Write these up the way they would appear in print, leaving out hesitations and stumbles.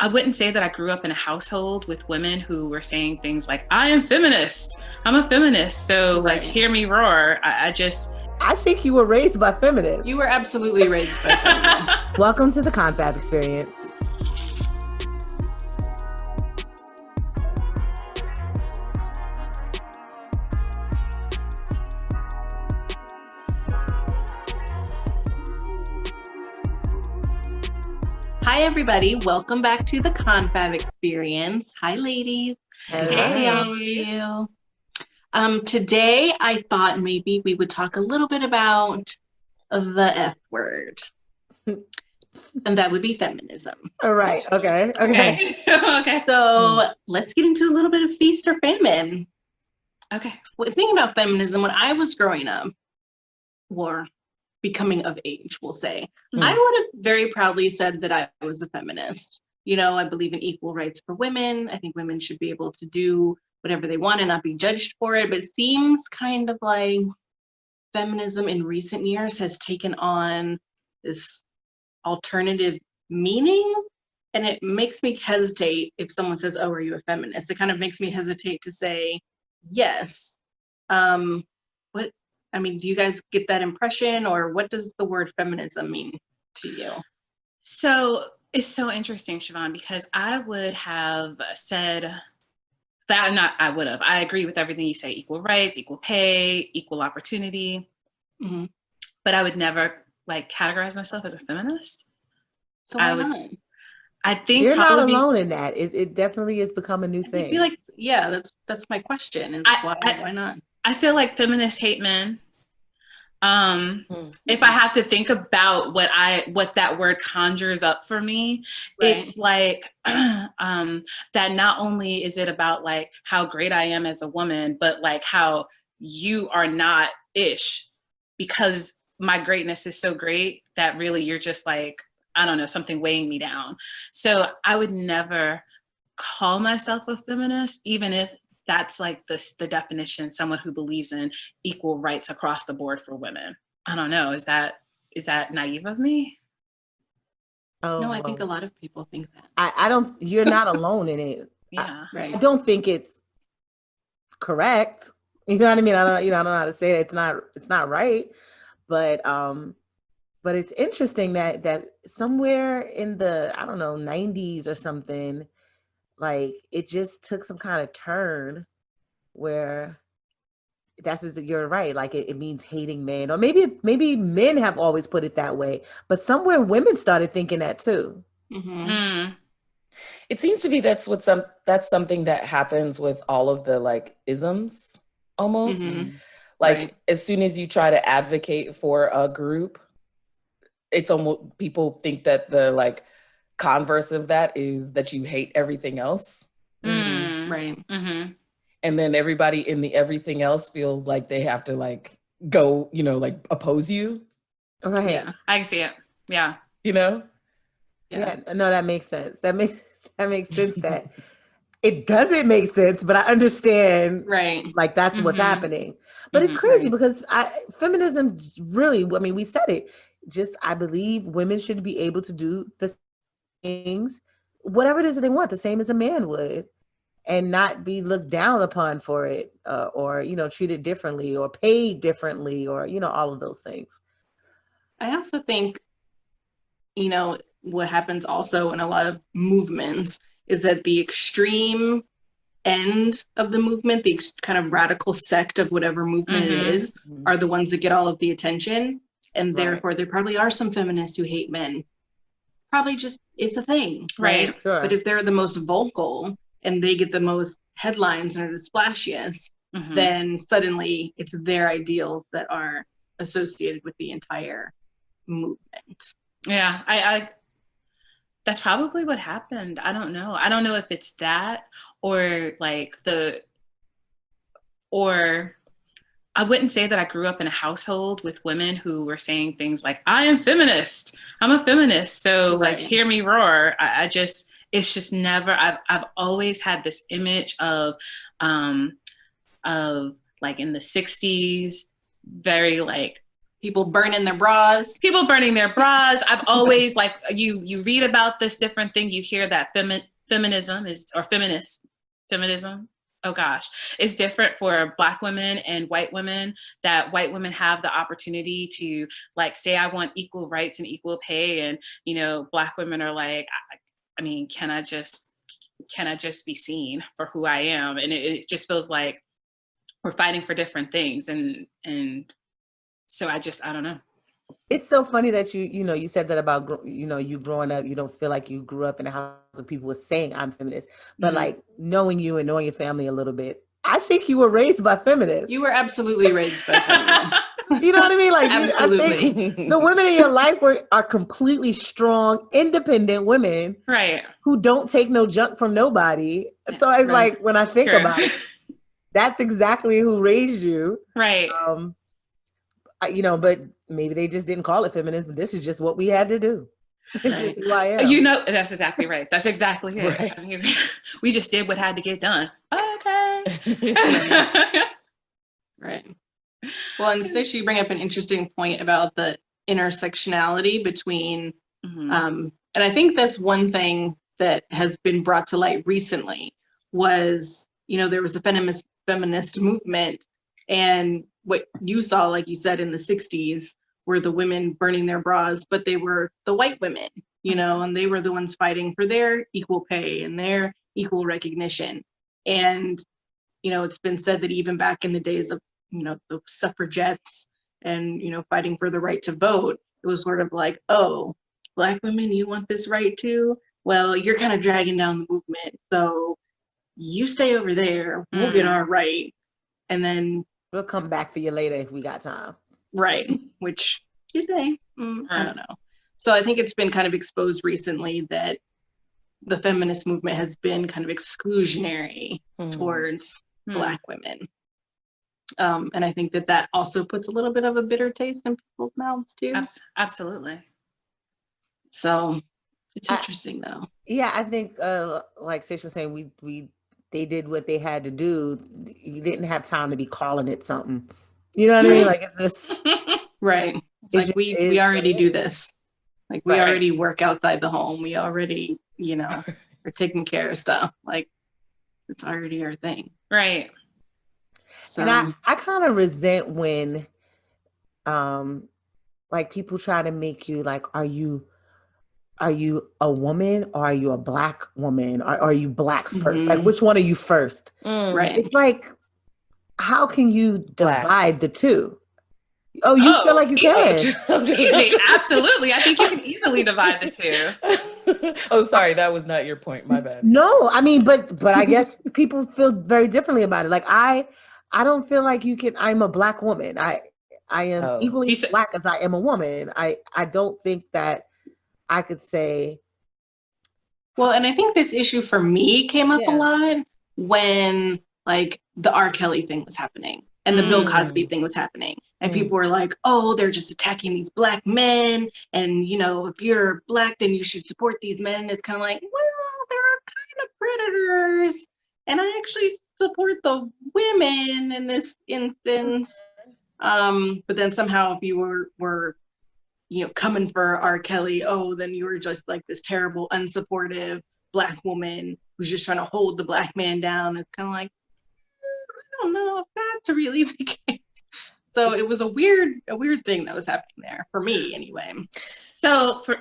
I wouldn't say that I grew up in a household with women who were saying things like, I am feminist. I'm a feminist. So like, hear me roar. I think you were raised by feminists. You were absolutely raised by feminists. Welcome to the Confab experience. Hi, everybody. Welcome back to the Confab experience. Hi, ladies. Hello. Hey, how are you? Today, I thought maybe we would talk a little bit about the F word, and that would be feminism. All right. Okay. Okay. So let's get into a little bit of feast or famine. Okay. Well, thinking about feminism, when I was growing up, or becoming of age, we'll say, I would have very proudly said that I was a feminist. You know, I believe in equal rights for women. I think women should be able to do whatever they want and not be judged for it. But it seems kind of like feminism in recent years has taken on this alternative meaning. And it makes me hesitate if someone says, oh, are you a feminist? It kind of makes me hesitate to say yes. Do you guys get that impression, or what does the word feminism mean to you? So it's so interesting, Siobhan, because I would have said that, I agree with everything you say, equal rights, equal pay, equal opportunity, but I would never categorize myself as a feminist. So why not? I think you're not alone in that. It definitely has become a new thing. I feel like, yeah, that's my question. Why not? I feel like feminists hate men. If I have to think about what that word conjures up for me, it's like that not only is it about like how great I am as a woman, but like how you are not ish, because my greatness is so great that really you're just like, I don't know, something weighing me down. So I would never call myself a feminist, even if that's like the definition, someone who believes in equal rights across the board for women. I don't know. Is that naive of me? Oh, no, I think a lot of people think that. I don't, you're not alone in it. Yeah. I don't think it's correct. You know what I mean? I don't know how to say it. It's not right. But it's interesting that somewhere in the, I don't know, 90s or something, like it just took some kind of turn where you're right. Like it means hating men, or maybe men have always put it that way, but somewhere women started thinking that too. It seems to be that's something that happens with all of the like isms almost. As soon as you try to advocate for a group, it's almost, people think that the like converse of that is that you hate everything else. And then everybody in the everything else feels like they have to like go, like oppose you. Right. Yeah, I can see it. Yeah. Yeah. No, that makes sense. That makes sense. That it doesn't make sense, but I understand. Right. Like that's what's happening. But it's crazy because feminism really, I mean, we said it. Just, I believe women should be able to do the things, whatever it is that they want, the same as a man would, and not be looked down upon for it, or treated differently or paid differently, or all of those things. I also think what happens also in a lot of movements is that the extreme end of the movement, the kind of radical sect of whatever movement it is, are the ones that get all of the attention, and therefore there probably are some feminists who hate men. Probably just, it's a thing, right? Sure. But if they're the most vocal and they get the most headlines and are the splashiest, then suddenly it's their ideals that are associated with the entire movement. Yeah, I that's probably what happened. I don't know. I don't know if it's that or I wouldn't say that I grew up in a household with women who were saying things like, I am feminist. I'm a feminist. So like, hear me roar. It's just never, I've always had this image of like in the 60s, very like people burning their bras. People burning their bras. I've always like you read about this different thing. You hear that feminism is or feminism. Oh gosh, is different for Black women and white women. That white women have the opportunity to like say I want equal rights and equal pay, and you know Black women are like, I mean, can I just be seen for who I am? And it just feels like we're fighting for different things, and so I don't know. It's so funny that you said that about you growing up. You don't feel like you grew up in a house where people were saying I'm feminist, but like knowing you and knowing your family a little bit, I think you were raised by feminists. You were absolutely raised by feminists. You know what I mean? Like Absolutely. I think the women in your life are completely strong, independent women, right? Who don't take no junk from nobody. So it's like when I think about it, that's exactly who raised you, right? But maybe they just didn't call it feminism. This is just what we had to do. It's just who I am. You know, that's exactly right. That's exactly it. Right. I mean, we just did what had to get done. Okay. Right. Well, and Stacey, you bring up an interesting point about the intersectionality between, and I think that's one thing that has been brought to light recently was, there was a feminist movement, and what you saw, like you said, in the 60s were the women burning their bras, but they were the white women, and they were the ones fighting for their equal pay and their equal recognition. And, it's been said that even back in the days of, the suffragettes and, fighting for the right to vote, it was sort of like, oh, Black women, you want this right too? Well, you're kind of dragging down the movement. So you stay over there, we'll get our right. And then we'll come back for you later if we got time. Right. Which is I don't know. So I think it's been kind of exposed recently that the feminist movement has been kind of exclusionary towards Black women. And I think that also puts a little bit of a bitter taste in people's mouths too. Absolutely. So it's interesting though. Yeah, I think like Stacey was saying, they did what they had to do. You didn't have time to be calling it something. You know what I mean? Like it's just right. It's like we already do this. Like we already work outside the home. We already, are taking care of stuff. Like it's already our thing. Right. So. And I kind of resent when like people try to make you like, are you a woman or are you a Black woman? Or are you Black first? Like which one are you first? Right. It's like, how can you divide the two? Oh, you feel like you can? Easy, absolutely. I think you can easily divide the two. Oh, sorry, that was not your point. My bad. No, I mean, but I guess people feel very differently about it. Like I don't feel like you can. I'm a Black woman. I am equally Black as I am a woman. I don't think that I could say. Well, and I think this issue for me came up a lot when like the R. Kelly thing was happening and the Bill Cosby thing was happening. And people were like, oh, they're just attacking these Black men. And, if you're Black, then you should support these men. And it's kind of like, well, they're kind of predators. And I actually support the women in this instance. But then somehow if you were coming for R. Kelly, oh, then you were just like this terrible, unsupportive Black woman who's just trying to hold the Black man down. It's kind of like, I don't know if that's really the case. So it was a weird thing that was happening there for me anyway.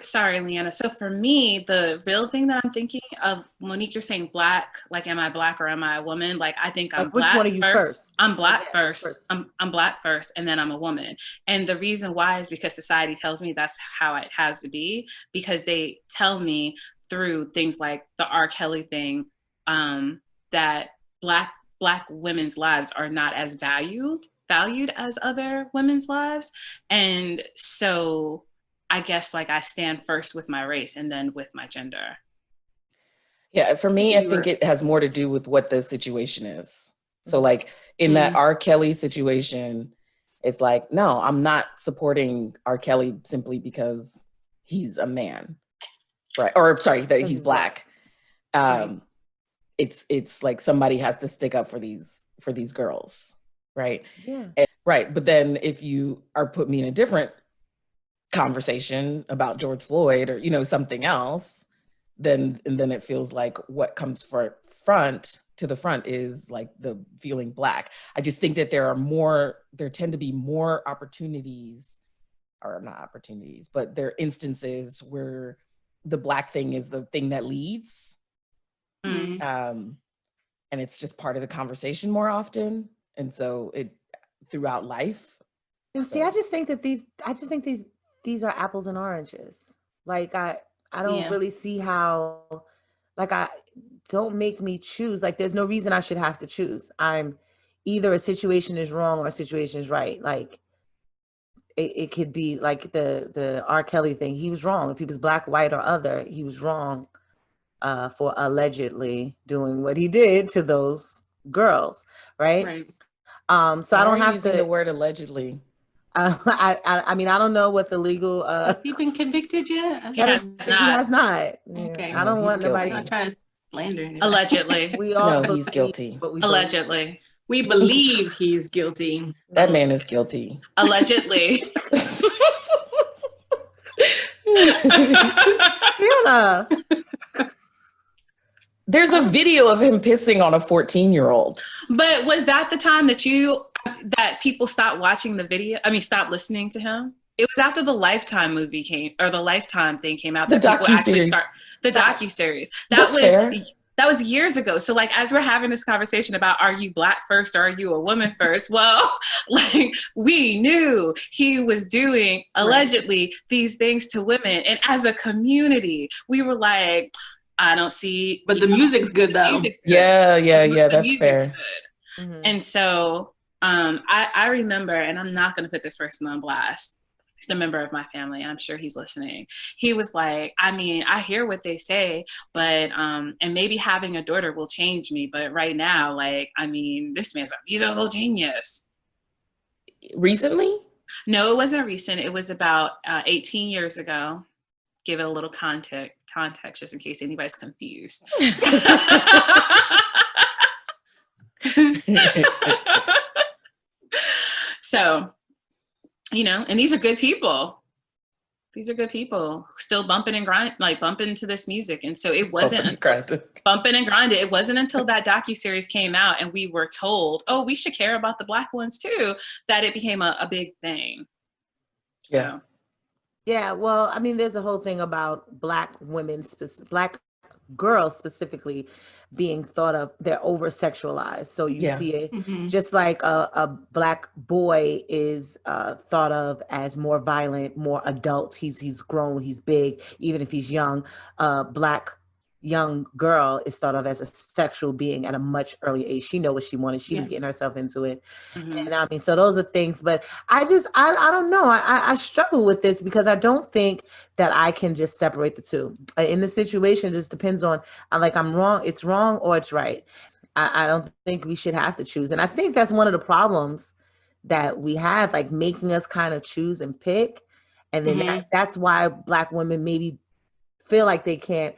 Sorry, Leanna. So for me, the real thing that I'm thinking of, Monique, you're saying Black, like, am I Black or am I a woman? Like, I think I'm Black. Which one are you first? I'm Black first. I'm Black first, and then I'm a woman. And the reason why is because society tells me that's how it has to be, because they tell me through things like the R. Kelly thing, that Black women's lives are not as valued as other women's lives. And so I guess like I stand first with my race and then with my gender. Yeah, for me, I think it has more to do with what the situation is. So like in that R. Kelly situation, it's like, no, I'm not supporting R. Kelly simply because he's a man, right? Or sorry, that he's Black. It's like somebody has to stick up for these girls, right? Yeah. Right. But then if you are put me in a different conversation about George Floyd or, you know, something else, then it feels like what comes to the front is like the feeling Black. I just think that there tend to be more opportunities, or not opportunities, but there are instances where the Black thing is the thing that leads. And it's just part of the conversation more often. And so throughout life. And see, I just think these are apples and oranges. Like I don't really see how, like, don't make me choose. Like there's no reason I should have to choose. I'm either a situation is wrong or a situation is right. Like it could be like the R. Kelly thing. He was wrong. If he was Black, white, or other, he was wrong for allegedly doing what he did to those girls. Right. So Why I don't are you have using to. the word allegedly. I mean, I don't know what the legal. Has he been convicted yet? He has not. Okay. I don't want nobody. I'm not trying to slander anybody. Allegedly. We all No, he's guilty. Allegedly. We believe he's guilty. That man is guilty. Allegedly. Fiona. There's a video of him pissing on a 14-year-old. But was that the time that people stopped watching the video? I mean, stopped listening to him? It was after the Lifetime movie the Lifetime thing came out that people actually the docuseries. That was years ago. So like, as we're having this conversation about, are you Black first or are you a woman first? Well, like we knew he was doing allegedly these things to women. And as a community, we were like, I don't see. But the music's good though. Yeah, that's fair. Mm-hmm. And so I remember, and I'm not going to put this person on blast. He's a member of my family. I'm sure he's listening. He was like, I mean, I hear what they say, but, and maybe having a daughter will change me. But right now, like, I mean, this man's a musical genius. Recently? No, it wasn't recent. It was about 18 years ago. Give it a little context just in case anybody's confused. So, you know, and these are good people. These are good people still bumping to this music. And so it wasn't bumping and grinding. It wasn't until that docuseries came out and we were told, oh, we should care about the Black ones too, that it became a big thing. So. Yeah, well, I mean, there's a whole thing about Black women, Black girls specifically, being thought of, they're over sexualized. So you see it just like a Black boy is thought of as more violent, more adult. He's grown, he's big, even if he's young. Black young girl is thought of as a sexual being at a much early age. She knew what she wanted. She was getting herself into it. And I mean, so those are things, but I don't know. I struggle with this because I don't think that I can just separate the two. In the situation, it just depends on, I'm wrong, it's wrong or it's right. I don't think we should have to choose. And I think that's one of the problems that we have, like making us kind of choose and pick. And then that's why Black women maybe feel like they can't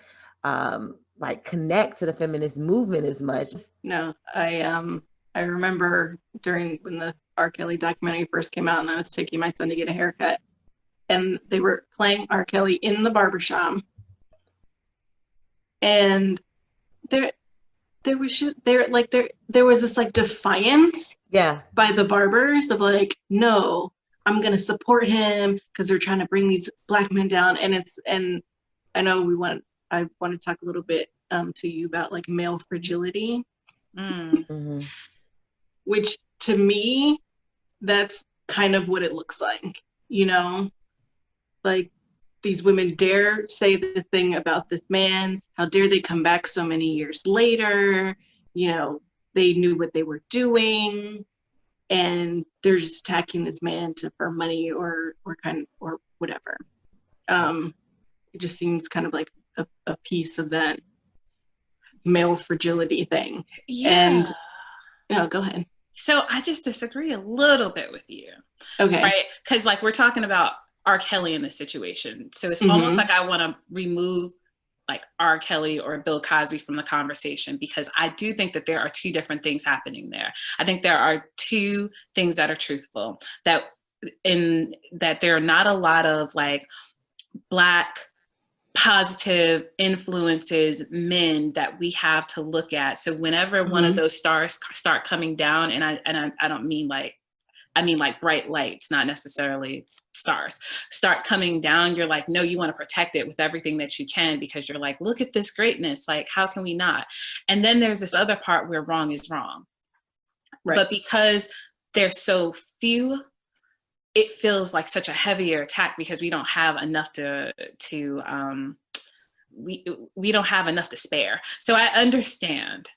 like connect to the feminist movement as much. No, I remember when the R. Kelly documentary first came out and I was taking my son to get a haircut and they were playing R. Kelly in the barbershop. And there was this like defiance by the barbers of like, no, I'm gonna support him because they're trying to bring these Black men down. And I know I want to talk a little bit to you about like male fragility, which to me, that's kind of what it looks like, you know, like these women dare say the thing about this man. How dare they come back so many years later? You know, they knew what they were doing and they're just attacking this man for money or whatever. It just seems kind of like a piece of that male fragility thing. And go ahead. So I just disagree a little bit with you. Okay. Right? Because like we're talking about R. Kelly in this situation. So it's almost like I want to remove like R. Kelly or Bill Cosby from the conversation, because I do think that there are two different things happening there. I think there are two things that are truthful, that there are not a lot of like Black positive influences, men that we have to look at. So whenever one of those stars start coming down, and I don't mean like, I mean like bright lights, not necessarily stars, start coming down, you're like, no, you want to protect it with everything that you can, because you're like, look at this greatness, like how can we not? And then there's this other part where wrong is wrong. Right. But because there's so few, it feels like such a heavier attack, because we don't have enough we don't have enough to spare. So I understand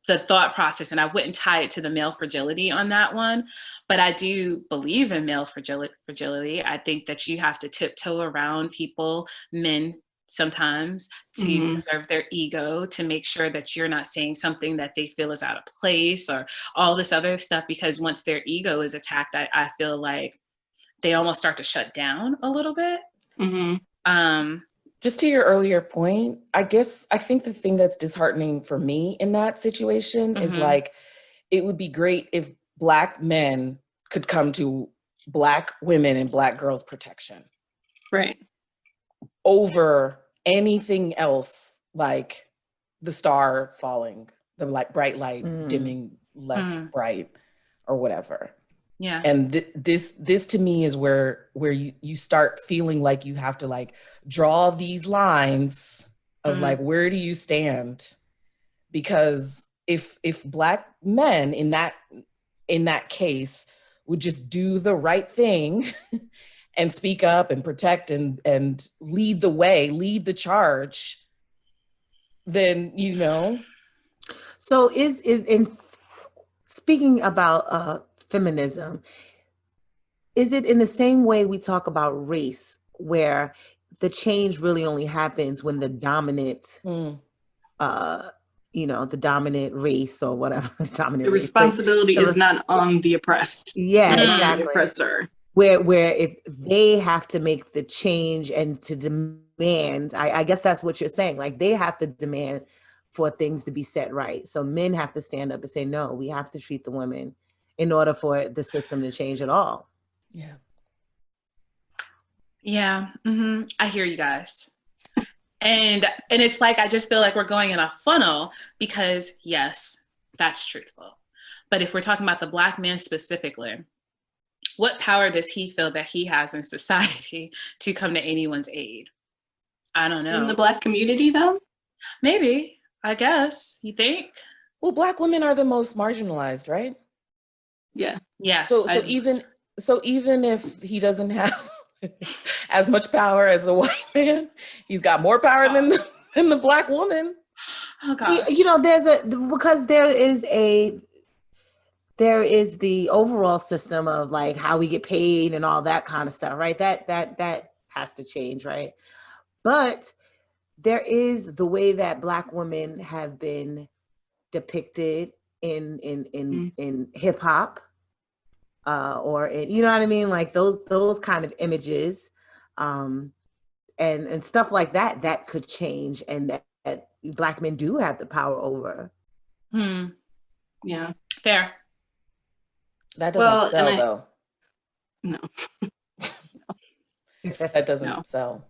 the thought process, and I wouldn't tie it to the male fragility on that one, but I do believe in male fragility. I think that you have to tiptoe around people, men sometimes, to preserve their ego, to make sure that you're not saying something that they feel is out of place or all this other stuff, because once their ego is attacked, I feel like they almost start to shut down a little bit. Just to your earlier point, I think the thing that's disheartening for me in that situation is like, it would be great if Black men could come to Black women and Black girls' protection. Right. Over anything else, like the star falling, the like bright light dimming left bright or whatever. Yeah. And this to me is where you start feeling like you have to like draw these lines of like, where do you stand? Because if Black men in that case would just do the right thing and speak up and protect and lead the way, lead the charge, then, you know. So is in speaking about feminism, is it in the same way we talk about race, where the change really only happens when the dominant, the dominant race or whatever, the responsibility is not on the oppressed. Yeah, exactly. The oppressor. Where if they have to make the change and to demand, I guess that's what you're saying, like they have to demand for things to be set right. So men have to stand up and say, no, we have to treat the women in order for the system to change at all. Yeah. Yeah. I hear you guys. And it's like, I just feel like we're going in a funnel, because yes, that's truthful. But if we're talking about the Black man specifically, what power does he feel that he has in society to come to anyone's aid? I don't know. In the Black community though? Maybe, I guess. You think? Well, Black women are the most marginalized, right? Yeah. Yes. So even if he doesn't have as much power as the white man, he's got more power than the Black woman. Oh gosh. Because there is the overall system of like how we get paid and all that kind of stuff, right? That has to change, right? But there is the way that Black women have been depicted in hip hop, or you know what I mean, like those kind of images, and stuff like that could change, and that Black men do have the power over. Yeah, fair. That doesn't sell though. No. That doesn't sell.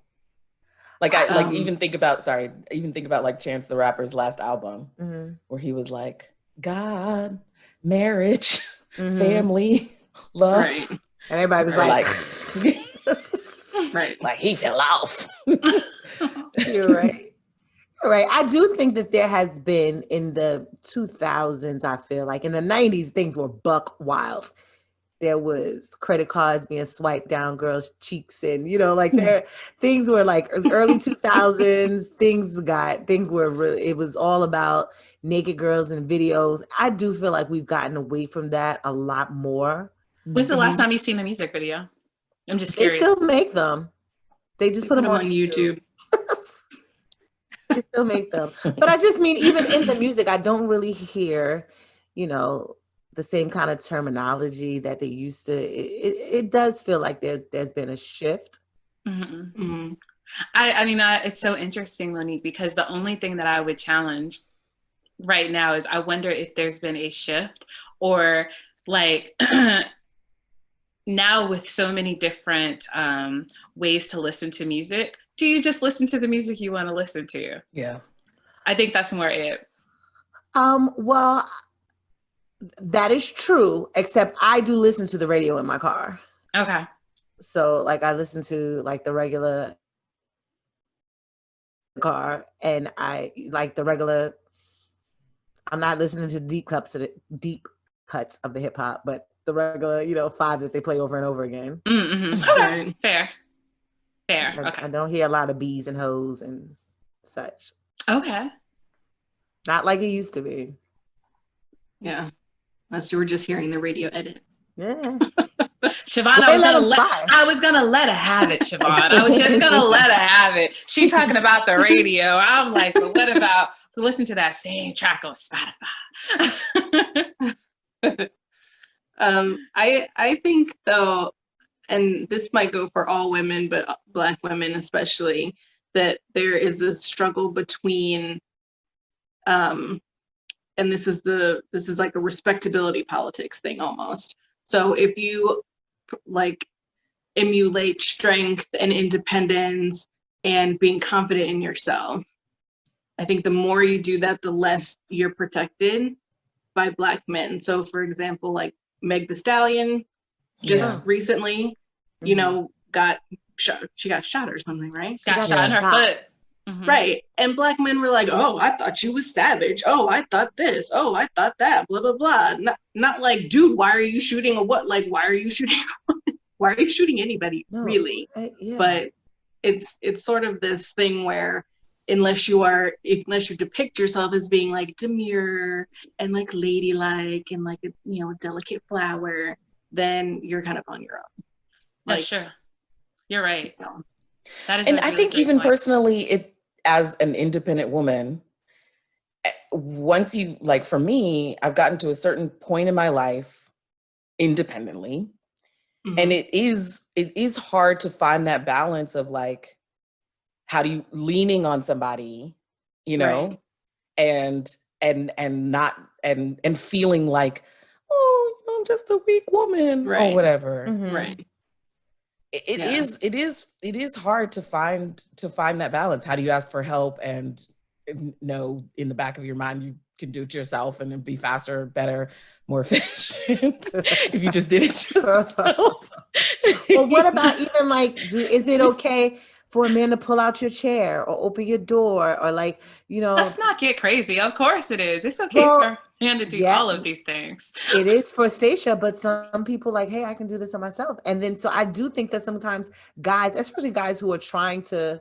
Like I even think about like Chance the Rapper's last album, where he was like, God, marriage, family, love. Right. And everybody was like right. Like he fell off. You're right. All right. I do think that there has been in the 2000s, I feel like in the 90s, things were buck wild. There was credit cards being swiped down girls' cheeks, and things were like early 2000s. It was all about naked girls and videos. I do feel like we've gotten away from that a lot more. When's the last time you've seen a music video? I'm just curious. They still make them. They just put them on YouTube. They still make them. But I just mean, even in the music, I don't really hear, the same kind of terminology that they used to. It does feel like there's been a shift. I mean, it's so interesting, Monique, because the only thing that I would challenge right now is I wonder if there's been a shift or like now with so many different ways to listen to music, do you just listen to the music you want to listen to? Yeah. I think that's more it. Well, that is true, except I do listen to the radio in my car. Okay. So like I listen to like the regular car, and I like the regular, I'm not listening to deep cuts of the hip hop, but the regular, 5 that they play over and over again. Mm-hmm. Okay. Fair. Okay. I don't hear a lot of bees and hoes and such. Okay. Not like it used to be. Yeah. Unless you were just hearing the radio edit. Yeah. Siobhan, I was gonna let her have it, Siobhan. I was just gonna let her have it. She talking about the radio. I'm like, but what about listen to that same track on Spotify? I think though, and this might go for all women, but Black women especially, that there is a struggle between, and this is like a respectability politics thing almost. So if you like emulate strength and independence and being confident in yourself, I think the more you do that, the less you're protected by Black men. So for example, like Meg the Stallion just recently, got shot. She got shot or something, right? Got shot in her foot. Mm-hmm. Right. And Black men were like, oh, I thought you was savage. Oh, I thought this. Oh, I thought that. Blah, blah, blah. Not like, dude, why are you shooting a what? Like, why are you shooting? Why are you shooting anybody, really? Yeah. But it's sort of this thing where unless you depict yourself as being like demure and like ladylike and like a delicate flower, then you're kind of on your own. Like, sure. You're right. That is, and I think even point. Personally, as an independent woman, once you, like for me, I've gotten to a certain point in my life independently. Mm-hmm. And it is hard to find that balance of like, how do you leaning on somebody, right. and not, and feeling like, oh, I'm just a weak woman, right. or whatever. Mm-hmm. Right. It is hard to find that balance. How do you ask for help and know in the back of your mind you can do it yourself and then be faster, better, more efficient if you just did it yourself? Well, what about even like, is it okay for a man to pull out your chair or open your door or like, Let's not get crazy. Of course it is. It's okay for a man to do all of these things. It is for Stacia, but some people like, hey, I can do this on myself. And then, so I do think that sometimes guys, especially guys who are trying to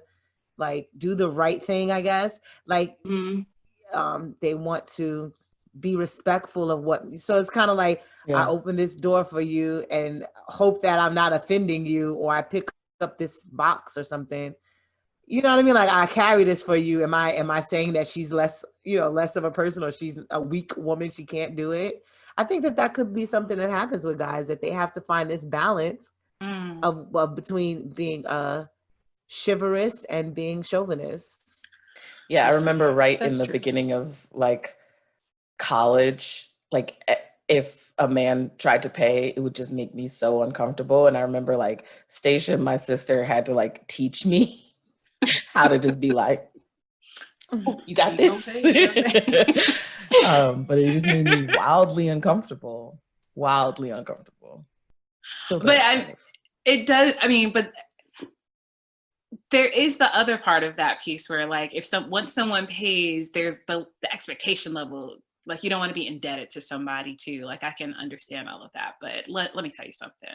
like do the right thing, I guess, like they want to be respectful of so it's kind of like, I open this door for you and hope that I'm not offending you, or I pick up this box or something. You know what I mean? Like, I carry this for you. Am I saying that she's less of a person, or she's a weak woman, she can't do it? I think that could be something that happens with guys, that they have to find this balance of between being chivalrous and being chauvinist. Yeah, I remember in the beginning of like college, like if a man tried to pay, it would just make me so uncomfortable. And I remember like Stacia, my sister, had to like teach me how to just be like, oh, you got this. But it just made me wildly uncomfortable. But it does. I mean, but there is the other part of that piece where like, once someone pays, there's the expectation level. Like, you don't want to be indebted to somebody too. Like, I can understand all of that, but let me tell you something.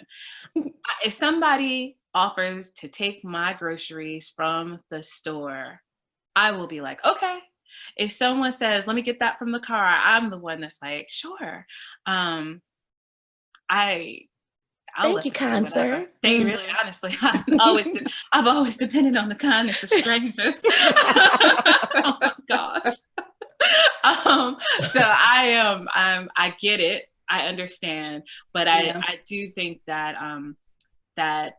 If somebody offers to take my groceries from the store, I will be like, okay. If someone says, let me get that from the car, I'm the one that's like, sure. Thank you, kind sir. They really, honestly, I've always depended on the kindness of strangers. Oh my gosh. So I get it. I understand, but I do think that that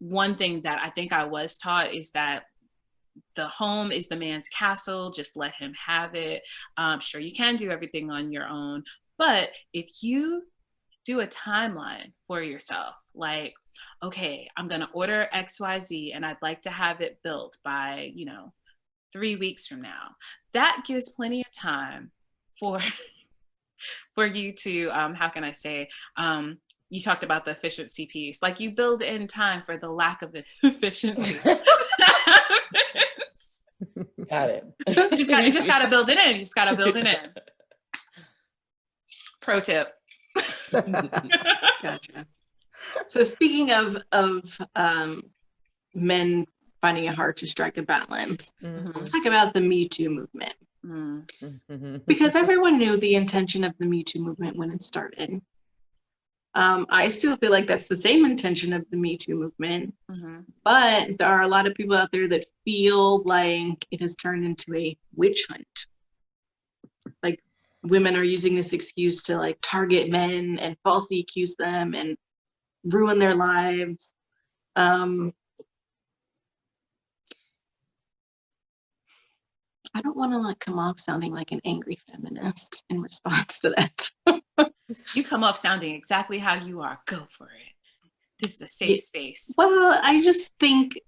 one thing that I think I was taught is that the home is the man's castle. Just let him have it. Sure, you can do everything on your own, but if you do a timeline for yourself, like, okay, I'm going to order XYZ and I'd like to have it built by, 3 weeks from now. That gives plenty of time for for you to, how can I say, you talked about the efficiency piece. Like, you build in time for the lack of efficiency. Got it. You just got to build it in. You just got to build it in. Pro tip. Gotcha. So speaking of men finding it hard to strike a balance, let's talk about the Me Too movement. Because everyone knew the intention of the Me Too movement when it started. I still feel like that's the same intention of the Me Too movement, but there are a lot of people out there that feel like it has turned into a witch hunt. Like, women are using this excuse to like target men and falsely accuse them and ruin their lives. I don't want to like come off sounding like an angry feminist in response to that. You come off sounding exactly how you are. Go for it. This is a safe space. Well, I just think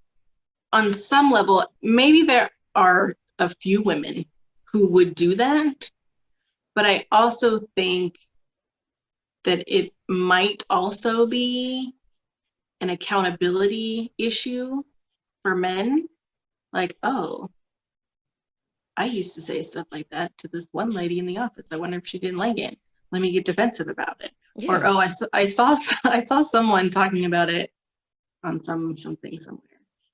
on some level, maybe there are a few women who would do that, but I also think that it might also be an accountability issue for men. Like, oh, I used to say stuff like that to this one lady in the office. I wonder if she didn't like it. Let me get defensive about it. Yeah. Or, oh, I saw someone talking about it on something somewhere.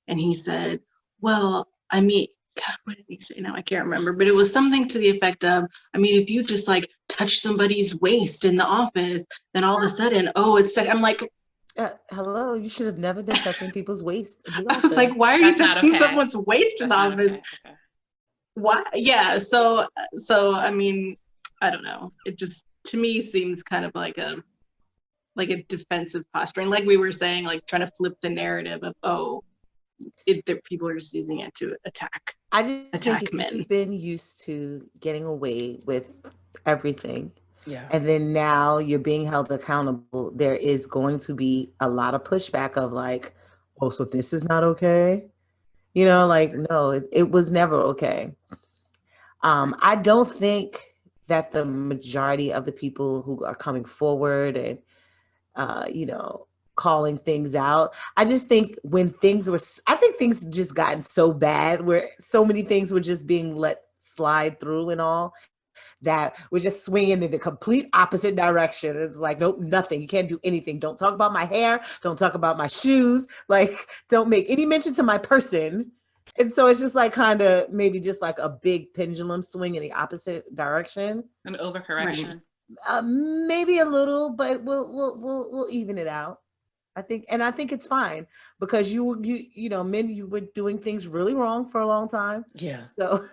And he said, well, I mean, God, what did he say now? I can't remember, but it was something to the effect of, I mean, if you just like touch somebody's waist in the office, then all of a sudden, oh, it's like, I'm like, hello, you should have never been touching people's waist. I was like, why are you touching someone's waist in the office? Okay. Why? Yeah. So I mean, I don't know. It just, to me, seems kind of like a defensive posturing, like we were saying, like trying to flip the narrative of, oh, people are just using it to attack. I just think if men. you've been used to getting away with everything, yeah, and then now you're being held accountable, there is going to be a lot of pushback of like, oh, so this is not okay. Like, no, it was never okay. I don't think that the majority of the people who are coming forward and, calling things out, I just think when things just gotten so bad where so many things were just being let slide through and all, that we're just swinging in the complete opposite direction. It's like, nope, nothing. You can't do anything. Don't talk about my hair. Don't talk about my shoes. Like, don't make any mention to my person. And so it's just like kind of maybe just like a big pendulum swing in the opposite direction. An overcorrection. Maybe a little, but we'll even it out. I think it's fine because men, you were doing things really wrong for a long time. Yeah. So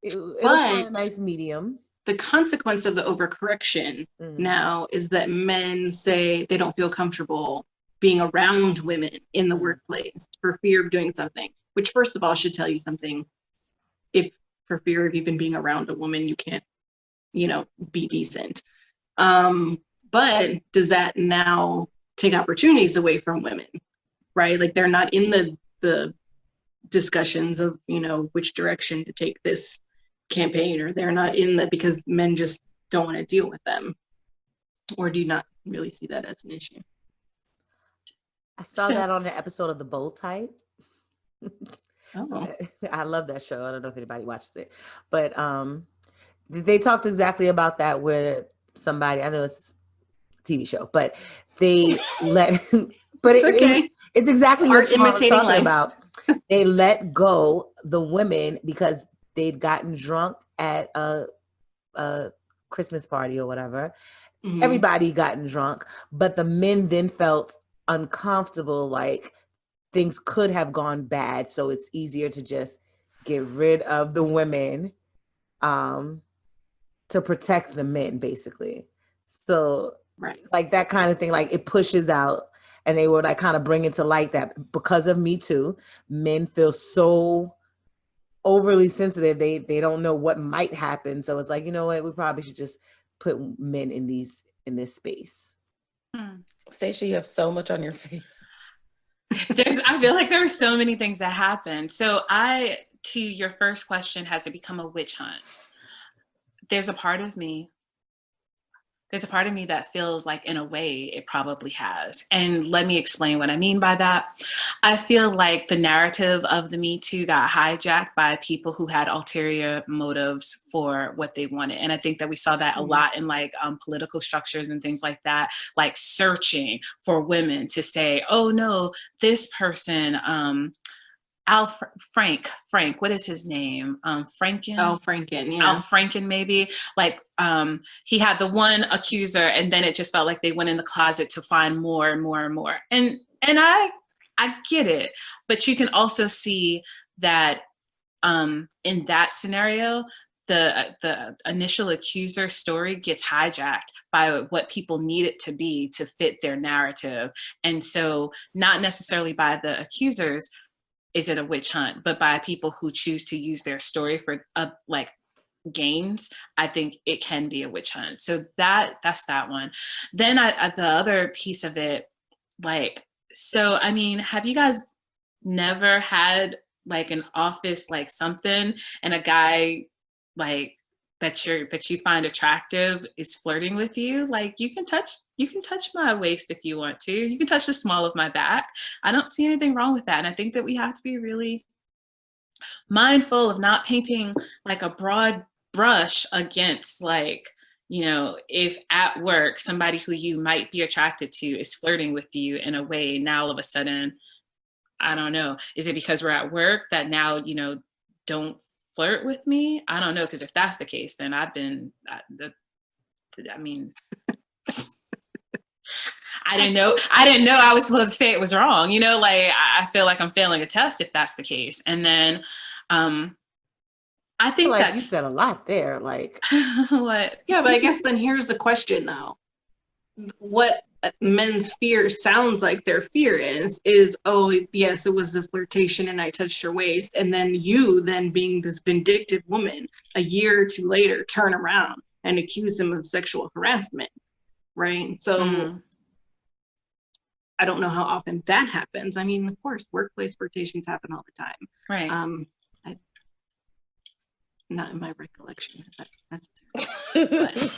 it'll find a nice medium. The consequence of the overcorrection now is that men say they don't feel comfortable being around women in the workplace for fear of doing something, which first of all should tell you something. If for fear of even being around a woman, you can't, be decent. But does that now take opportunities away from women, right? Like, they're not in the discussions of, which direction to take this campaign, or they're not in that because men just don't want to deal with them? Or do you not really see that as an issue? I saw that on the episode of The Bold Type. Oh. I love that show. I don't know if anybody watches it, but they talked exactly about that, where somebody, I know it's a TV show, but they let, but it's okay. It's exactly what Shamar was talking about. They let go the women because they'd gotten drunk at a Christmas party or whatever. Mm-hmm. Everybody gotten drunk, but the men then felt uncomfortable, like things could have gone bad, so it's easier to just get rid of the women to protect the men, basically. So right. Like that kind of thing, like it pushes out. And they were like kind of bringing to light that because of Me Too, men feel so overly sensitive. They don't know what might happen. So it's like, you know what, we probably should just put men in this space. Stacey, you have so much on your face. I feel like there were so many things that happened. So to your first question, has it become a witch hunt? There's a part of me that feels like in a way it probably has. And let me explain what I mean by that. I feel like the narrative of the Me Too got hijacked by people who had ulterior motives for what they wanted. And I think that we saw that a lot in like political structures and things like that, like searching for women to say, oh no, this person, Frank, what is his name? Franken? Al Franken, yeah. Al Franken, maybe. Like, he had the one accuser, and then it just felt like they went in the closet to find more and more and more. And I get it, but you can also see that in that scenario, the initial accuser story gets hijacked by what people need it to be to fit their narrative. And so not necessarily by the accusers is it a witch hunt, but by people who choose to use their story for like gains, I think it can be a witch hunt. So that's that one. Then the other piece of it, like, so I mean, have you guys never had like an office like something and a guy like that you find attractive is flirting with you? Like, you can touch my waist if you want to. You can touch the small of my back. I don't see anything wrong with that. And I think that we have to be really mindful of not painting like a broad brush against, like, you know, if at work somebody who you might be attracted to is flirting with you in a way, now all of a sudden, I don't know, is it because we're at work that now, you know, don't flirt with me? I don't know, because if that's the case, then I mean, I didn't know I was supposed to say it was wrong, you know, like I feel like I'm failing a test if that's the case. And then I think like you said a lot there, like what? Yeah, but I guess then here's the question though. What men's fear sounds like their fear is, oh yes, it was a flirtation and I touched your waist, and then you, then being this vindictive woman, a year or two later turn around and accuse him of sexual harassment, right? So I don't know how often that happens. I mean, of course, workplace flirtations happen all the time, right? Not in my recollection that necessary.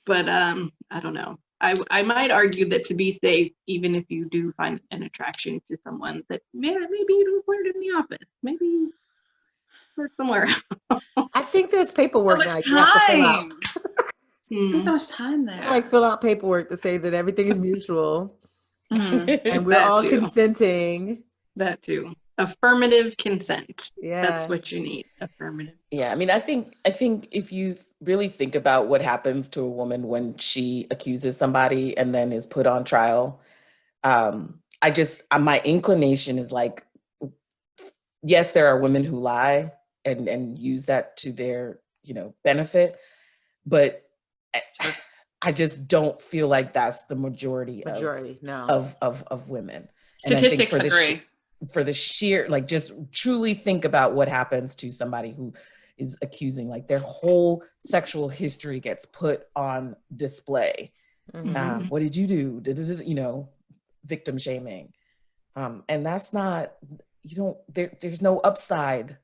But I don't know. I might argue that to be safe, even if you do find an attraction to someone, that maybe you don't flirt in the office. Maybe flirt somewhere. I think there's paperwork so much now you have to fill out. There's so much time there. Like fill out paperwork to say that everything is mutual and we're That all too. Consenting. That too. Affirmative consent. Yeah, that's what you need. Affirmative. Yeah, I mean, I think if you really think about what happens to a woman when she accuses somebody and then is put on trial, my inclination is like, yes, there are women who lie and use that to their, you know, benefit, but I just don't feel like that's the majority no. of women. Statistics agree. For the sheer, like, just truly think about what happens to somebody who is accusing, like, their whole sexual history gets put on display. What did you do? You know, victim shaming. And that's not, there's no upside,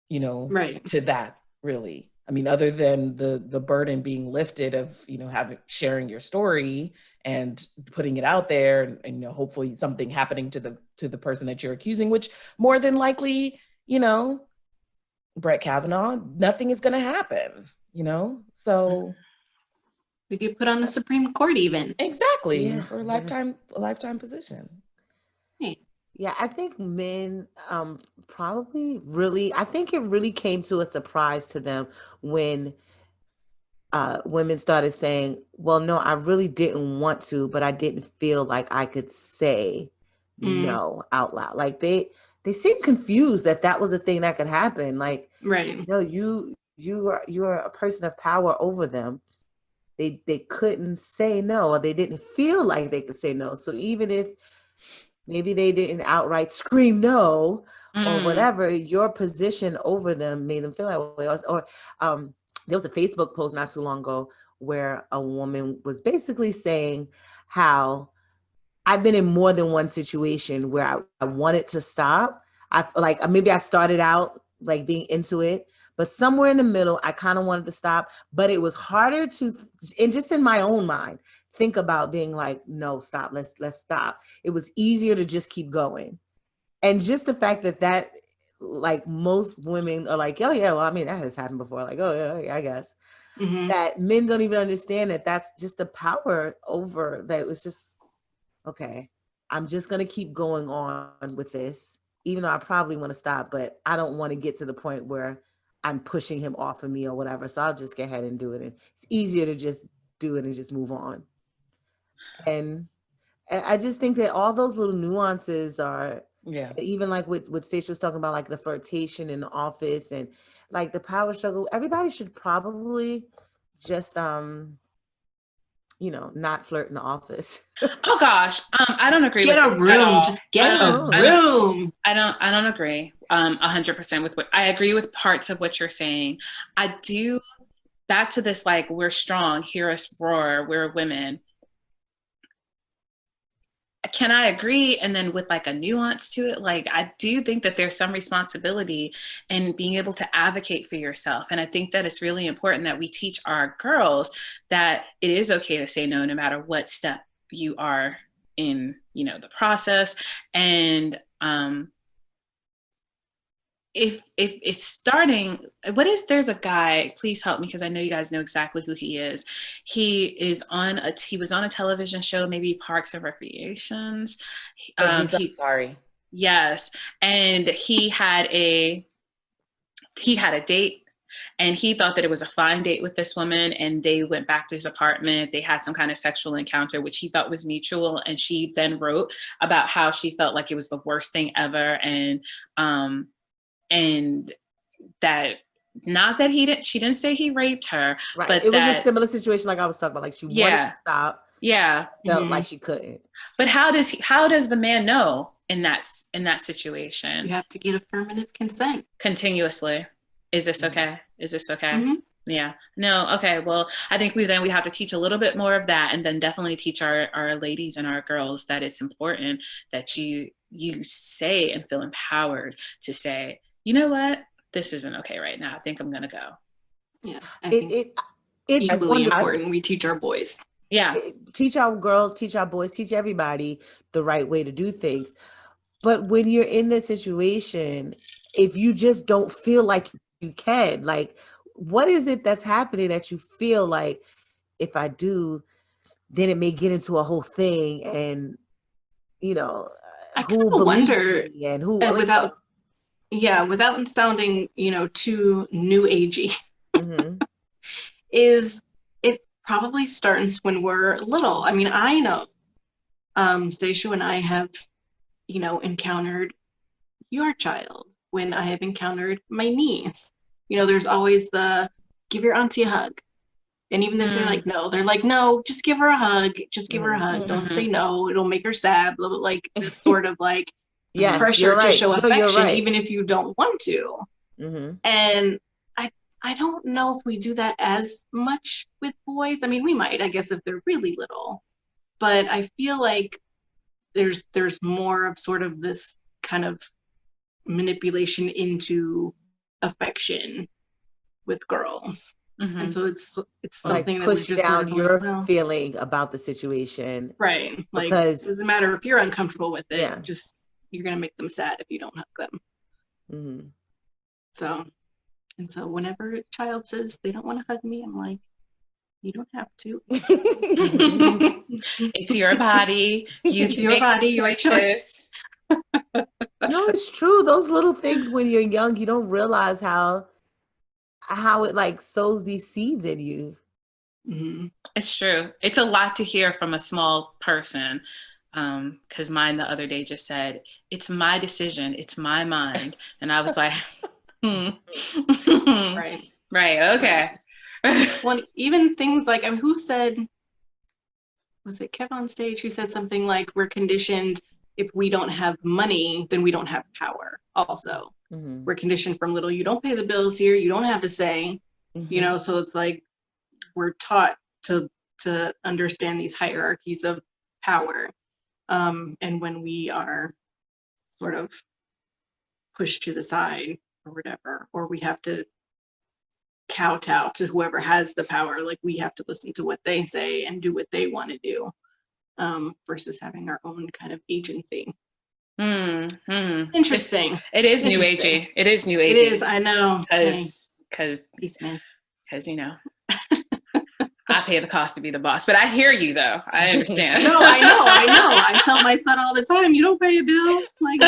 you know, to that really. I mean, other than the burden being lifted of, you know, sharing your story and putting it out there, and you know, hopefully something happening to the person that you're accusing, which more than likely, you know, Brett Kavanaugh, nothing is going to happen, you know. So we get put on the Supreme Court, even exactly for a lifetime position. Yeah, I think men probably really, I think it really came to a surprise to them when women started saying, well, no, I really didn't want to, but I didn't feel like I could say no out loud. Like they seemed confused that was a thing that could happen. Like, no, you are a person of power over them. they couldn't say no, or they didn't feel like they could say no. So even if maybe they didn't outright scream no or whatever, your position over them made them feel that way. Or there was a Facebook post not too long ago where a woman was basically saying how I've been in more than one situation where I wanted to stop. I like maybe I started out like being into it, but somewhere in the middle, I kind of wanted to stop. But it was harder to, and just in my own mind, think about being like, no, stop, let's stop. It was easier to just keep going. And just the fact that like most women are like, oh yeah, well, I mean, that has happened before. Like, oh yeah, I guess. That men don't even understand that that's just the power over that. It was just, okay, I'm just going to keep going on with this, even though I probably want to stop, but I don't want to get to the point where I'm pushing him off of me or whatever. So I'll just go ahead and do it. And it's easier to just do it and just move on. And I just think that all those little nuances are, even like what Stacey was talking about, like the flirtation in the office and like the power struggle. Everybody should probably just, not flirt in the office. Oh gosh, I don't agree. Get with a room. Just get a room. I don't agree 100% with what I agree with parts of what you're saying. I do. Back to this, like, we're strong, hear us roar, we're women. Can I agree? And then with like a nuance to it, like I do think that there's some responsibility in being able to advocate for yourself. And I think that it's really important that we teach our girls that it is okay to say no, no matter what step you are in, the process. And if it's starting, there's a guy, please help me because I know you guys know exactly who he is. He was on a television show, maybe Parks and Recreations. Sorry. Yes. And he had a date, and he thought that it was a fine date with this woman, and they went back to his apartment. They had some kind of sexual encounter, which he thought was mutual. And she then wrote about how she felt like it was the worst thing ever. And that, not that she didn't say he raped her, right. But it was a similar situation like I was talking about. Like she wanted to stop. Yeah. Felt like she couldn't. But how does the man know in that situation? You have to get affirmative consent. Continuously. Is this okay? Is this okay? Yeah. No. Okay. Well, I think we have to teach a little bit more of that, and then definitely teach our ladies and our girls that it's important that you say and feel empowered to say, you know what, this isn't okay right now. I think I'm gonna go. Yeah. It's equally important. We teach our boys. Yeah. Teach our girls, teach our boys, teach everybody the right way to do things. But when you're in this situation, if you just don't feel like you can, like, what is it that's happening that you feel like if I do, then it may get into a whole thing, and I who will wonder, me and who, and without sounding too new agey, is it probably starts when we're little. I mean, I know Seishu and I have encountered your child when I have encountered my niece. There's always the give your auntie a hug. And even if they're like, no, just give her a hug. Just give her a hug. Don't say no. It'll make her sad. Blah, blah, like this sort of like pressure to show affection, even if you don't want to. And I don't know if we do that as much with boys. I mean, we might, I guess, if they're really little. But I feel like there's more of sort of this kind of manipulation into affection with girls. And so it's something like push that we just down sort of your feeling about the situation, right? Like, because it doesn't matter if you're uncomfortable with it. Just you're gonna make them sad if you don't hug them. So whenever a child says they don't want to hug me, I'm like, you don't have to. It's your body. It's your body. Your choice. No, it's true. Those little things when you're young, you don't realize how it like sows these seeds in you. It's true. It's a lot to hear from a small person. Because mine the other day just said, "It's my decision. It's my mind," and I was like, Right. Okay. Well, even things like, I mean, who said, was it Kev on stage who said something like, we're conditioned, if we don't have money, then we don't have power also. We're conditioned from little, you don't pay the bills here, you don't have a say, you know, so it's like, we're taught to understand these hierarchies of power. And when we are sort of pushed to the side or whatever, or we have to kowtow to whoever has the power, like we have to listen to what they say and do what they want to do, versus having our own kind of agency. Interesting. It is new agey. It is new agey. It is, I know. Because you know, I pay the cost to be the boss. But I hear you though. I understand. No, I know. I tell my son all the time, you don't pay a bill. Like,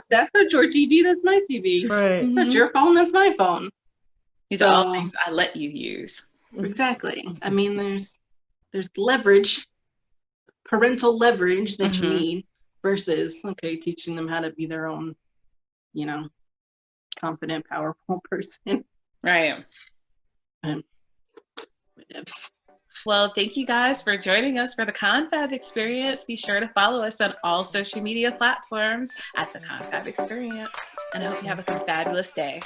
that's not your TV, that's my TV. Right. That's your phone, that's my phone. These are all things I let you use. Exactly. I mean, there's leverage, parental leverage that you need, versus, okay, teaching them how to be their own, you know, confident, powerful person. Right. Well, thank you guys for joining us for the Confab Experience. Be sure to follow us on all social media platforms at the Confab Experience. And I hope you have a fabulous day.